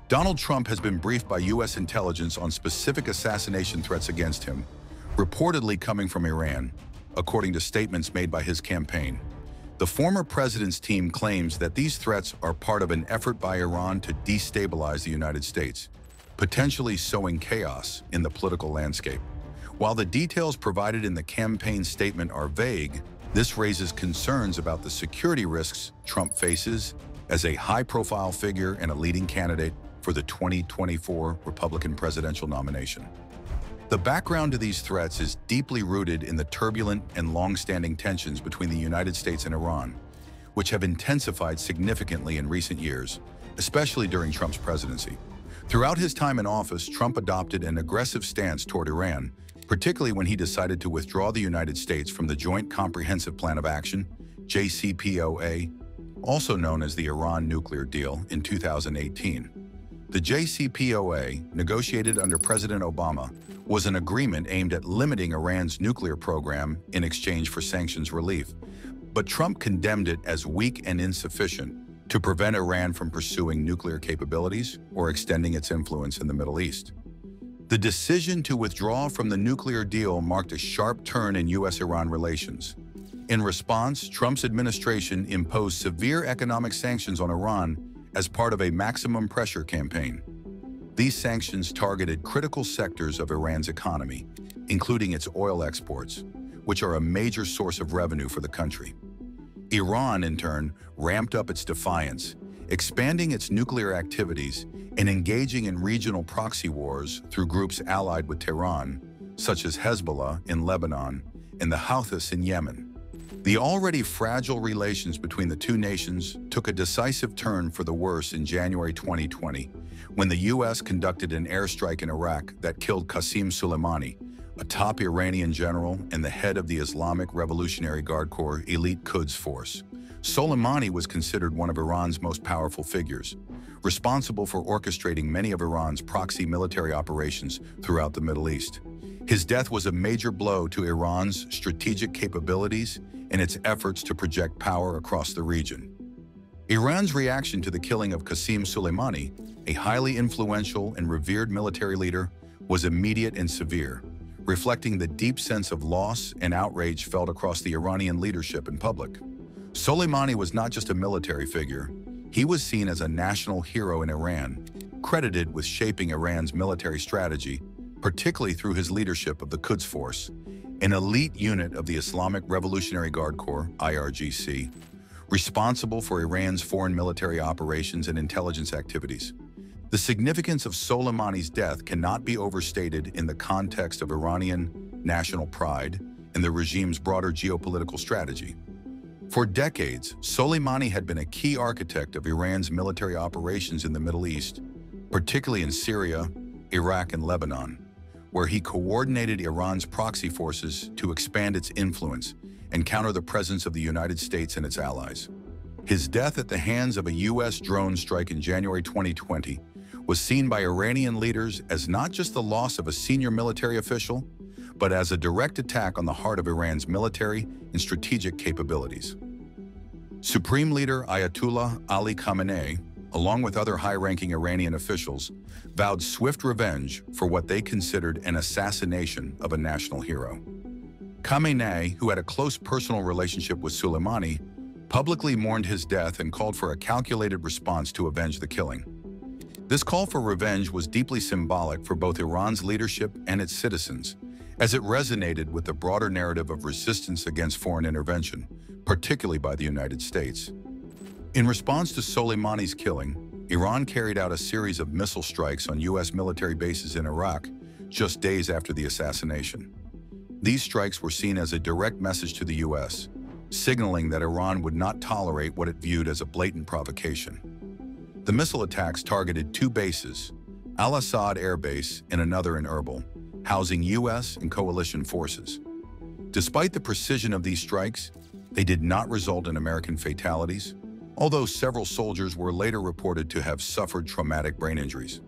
Donald Trump has been briefed by U.S. intelligence on specific assassination threats against him, reportedly coming from Iran, according to statements made by his campaign. The former president's team claims that these threats are part of an effort by Iran to destabilize the United States, potentially sowing chaos in the political landscape. While the details provided in the campaign statement are vague, this raises concerns about the security risks Trump faces as a high-profile figure and a leading candidate for the 2024 Republican presidential nomination. The background to these threats is deeply rooted in the turbulent and long-standing tensions between the United States and Iran, which have intensified significantly in recent years, especially during Trump's presidency. Throughout his time in office, Trump adopted an aggressive stance toward Iran, particularly when he decided to withdraw the United States from the Joint Comprehensive Plan of Action, JCPOA, also known as the Iran nuclear deal, in 2018. The JCPOA, negotiated under President Obama, was an agreement aimed at limiting Iran's nuclear program in exchange for sanctions relief, but Trump condemned it as weak and insufficient to prevent Iran from pursuing nuclear capabilities or extending its influence in the Middle East. The decision to withdraw from the nuclear deal marked a sharp turn in U.S.-Iran relations. In response, Trump's administration imposed severe economic sanctions on Iran as part of a maximum pressure campaign. These sanctions targeted critical sectors of Iran's economy, including its oil exports, which are a major source of revenue for the country. Iran, in turn, ramped up its defiance, expanding its nuclear activities and engaging in regional proxy wars through groups allied with Tehran, such as Hezbollah in Lebanon and the Houthis in Yemen. The already fragile relations between the two nations took a decisive turn for the worse in January 2020, when the U.S. conducted an airstrike in Iraq that killed Qassem Soleimani, a top Iranian general and the head of the Islamic Revolutionary Guard Corps elite Quds force. Soleimani was considered one of Iran's most powerful figures, responsible for orchestrating many of Iran's proxy military operations throughout the Middle East. His death was a major blow to Iran's strategic capabilities and its efforts to project power across the region. Iran's reaction to the killing of Qassem Soleimani, a highly influential and revered military leader, was immediate and severe, reflecting the deep sense of loss and outrage felt across the Iranian leadership and public. Soleimani was not just a military figure. He was seen as a national hero in Iran, credited with shaping Iran's military strategy, particularly through his leadership of the Quds Force, an elite unit of the Islamic Revolutionary Guard Corps, IRGC, responsible for Iran's foreign military operations and intelligence activities. The significance of Soleimani's death cannot be overstated in the context of Iranian national pride and the regime's broader geopolitical strategy. For decades, Soleimani had been a key architect of Iran's military operations in the Middle East, particularly in Syria, Iraq, and Lebanon, where he coordinated Iran's proxy forces to expand its influence and counter the presence of the United States and its allies. His death at the hands of a U.S. drone strike in January 2020 was seen by Iranian leaders as not just the loss of a senior military official, but as a direct attack on the heart of Iran's military and strategic capabilities. Supreme Leader Ayatollah Ali Khamenei, along with other high-ranking Iranian officials, vowed swift revenge for what they considered an assassination of a national hero. Khamenei, who had a close personal relationship with Soleimani, publicly mourned his death and called for a calculated response to avenge the killing. This call for revenge was deeply symbolic for both Iran's leadership and its citizens, as it resonated with the broader narrative of resistance against foreign intervention, particularly by the United States. In response to Soleimani's killing, Iran carried out a series of missile strikes on U.S. military bases in Iraq just days after the assassination. These strikes were seen as a direct message to the U.S., signaling that Iran would not tolerate what it viewed as a blatant provocation. The missile attacks targeted two bases, Al-Assad Air Base and another in Erbil, housing U.S. and coalition forces. Despite the precision of these strikes, they did not result in American fatalities, although several soldiers were later reported to have suffered traumatic brain injuries.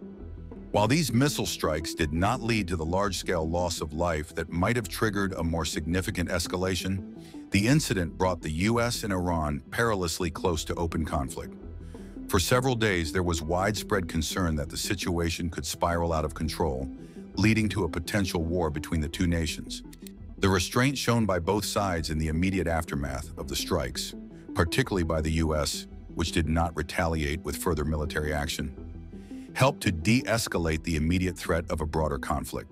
While these missile strikes did not lead to the large-scale loss of life that might have triggered a more significant escalation, the incident brought the U.S. and Iran perilously close to open conflict. For several days, there was widespread concern that the situation could spiral out of control, leading to a potential war between the two nations. The restraint shown by both sides in the immediate aftermath of the strikes, particularly by the U.S., which did not retaliate with further military action, helped to de-escalate the immediate threat of a broader conflict.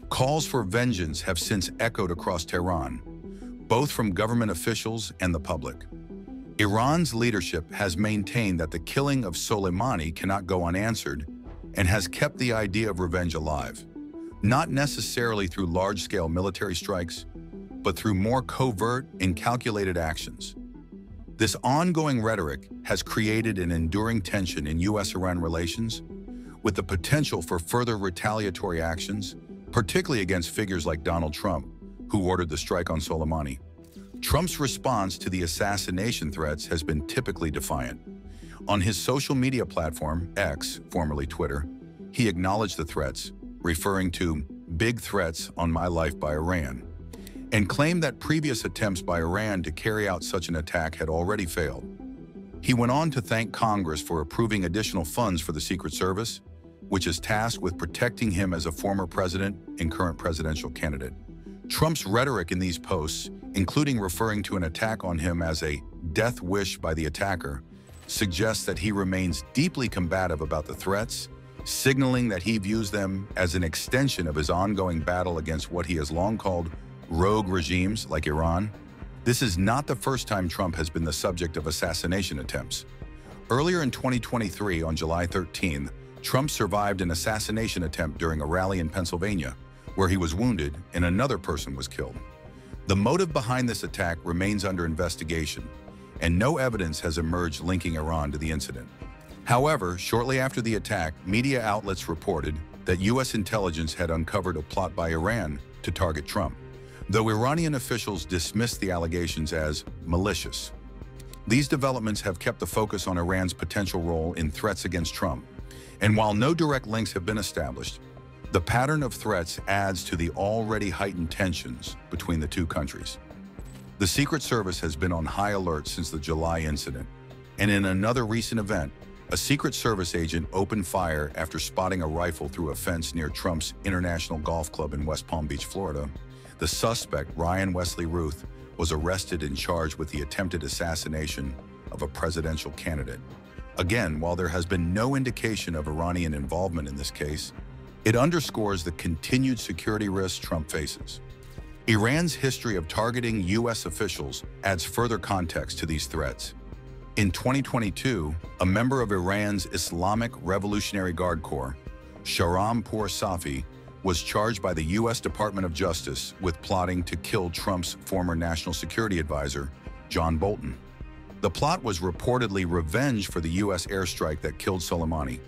Calls for vengeance have since echoed across Tehran, both from government officials and the public. Iran's leadership has maintained that the killing of Soleimani cannot go unanswered and has kept the idea of revenge alive, not necessarily through large-scale military strikes, but through more covert and calculated actions. This ongoing rhetoric has created an enduring tension in U.S.-Iran relations, with the potential for further retaliatory actions, particularly against figures like Donald Trump, who ordered the strike on Soleimani. Trump's response to the assassination threats has been typically defiant. On his social media platform, X, formerly Twitter, he acknowledged the threats, referring to big threats on my life by Iran, and claimed that previous attempts by Iran to carry out such an attack had already failed. He went on to thank Congress for approving additional funds for the Secret Service, which is tasked with protecting him as a former president and current presidential candidate. Trump's rhetoric in these posts, including referring to an attack on him as a death wish by the attacker, suggests that he remains deeply combative about the threats, signaling that he views them as an extension of his ongoing battle against what he has long called rogue regimes like Iran. This is not the first time Trump has been the subject of assassination attempts. Earlier in 2023, on July 13th, Trump survived an assassination attempt during a rally in Pennsylvania, where he was wounded and another person was killed. The motive behind this attack remains under investigation, and no evidence has emerged linking Iran to the incident. However, shortly after the attack, media outlets reported that U.S. intelligence had uncovered a plot by Iran to target Trump, though Iranian officials dismissed the allegations as malicious. These developments have kept the focus on Iran's potential role in threats against Trump, and while no direct links have been established, the pattern of threats adds to the already heightened tensions between the two countries. The Secret Service has been on high alert since the July incident, and in another recent event, a Secret Service agent opened fire after spotting a rifle through a fence near Trump's International Golf Club in West Palm Beach, Florida. The suspect, Ryan Wesley Ruth, was arrested and charged with the attempted assassination of a presidential candidate. Again, while there has been no indication of Iranian involvement in this case, it underscores the continued security risks Trump faces. Iran's history of targeting U.S. officials adds further context to these threats. In 2022, a member of Iran's Islamic Revolutionary Guard Corps, Shahram-Pour Safi, was charged by the U.S. Department of Justice with plotting to kill Trump's former national security advisor, John Bolton. The plot was reportedly revenge for the U.S. airstrike that killed Soleimani.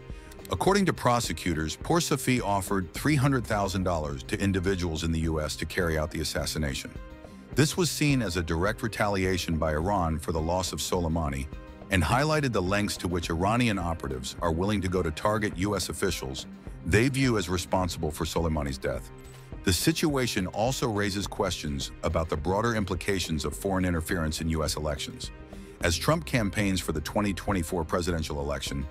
According to prosecutors, Pour Safi offered $300,000 to individuals in the U.S. to carry out the assassination. This was seen as a direct retaliation by Iran for the loss of Soleimani and highlighted the lengths to which Iranian operatives are willing to go to target U.S. officials they view as responsible for Soleimani's death. The situation also raises questions about the broader implications of foreign interference in U.S. elections. As Trump campaigns for the 2024 presidential election,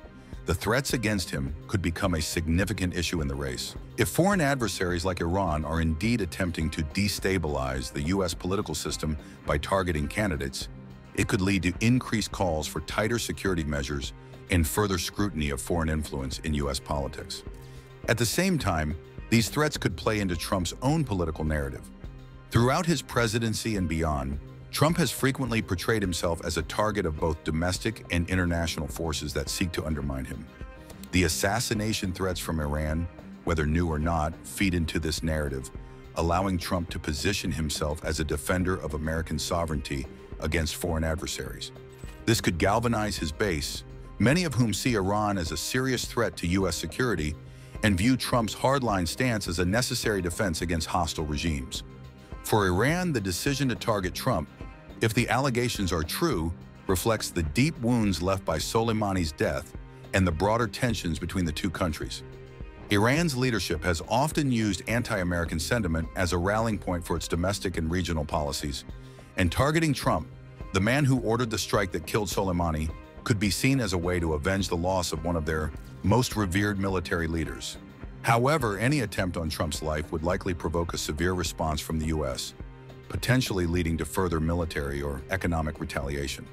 the threats against him could become a significant issue in the race. If foreign adversaries like Iran are indeed attempting to destabilize the U.S. political system by targeting candidates, it could lead to increased calls for tighter security measures and further scrutiny of foreign influence in U.S. politics. At the same time, these threats could play into Trump's own political narrative. Throughout his presidency and beyond, Trump has frequently portrayed himself as a target of both domestic and international forces that seek to undermine him. The assassination threats from Iran, whether new or not, feed into this narrative, allowing Trump to position himself as a defender of American sovereignty against foreign adversaries. This could galvanize his base, many of whom see Iran as a serious threat to U.S. security and view Trump's hardline stance as a necessary defense against hostile regimes. For Iran, the decision to target Trump, if the allegations are true, reflects the deep wounds left by Soleimani's death and the broader tensions between the two countries. Iran's leadership has often used anti-American sentiment as a rallying point for its domestic and regional policies, and targeting Trump, the man who ordered the strike that killed Soleimani, could be seen as a way to avenge the loss of one of their most revered military leaders. However, any attempt on Trump's life would likely provoke a severe response from the U.S., potentially leading to further military or economic retaliation.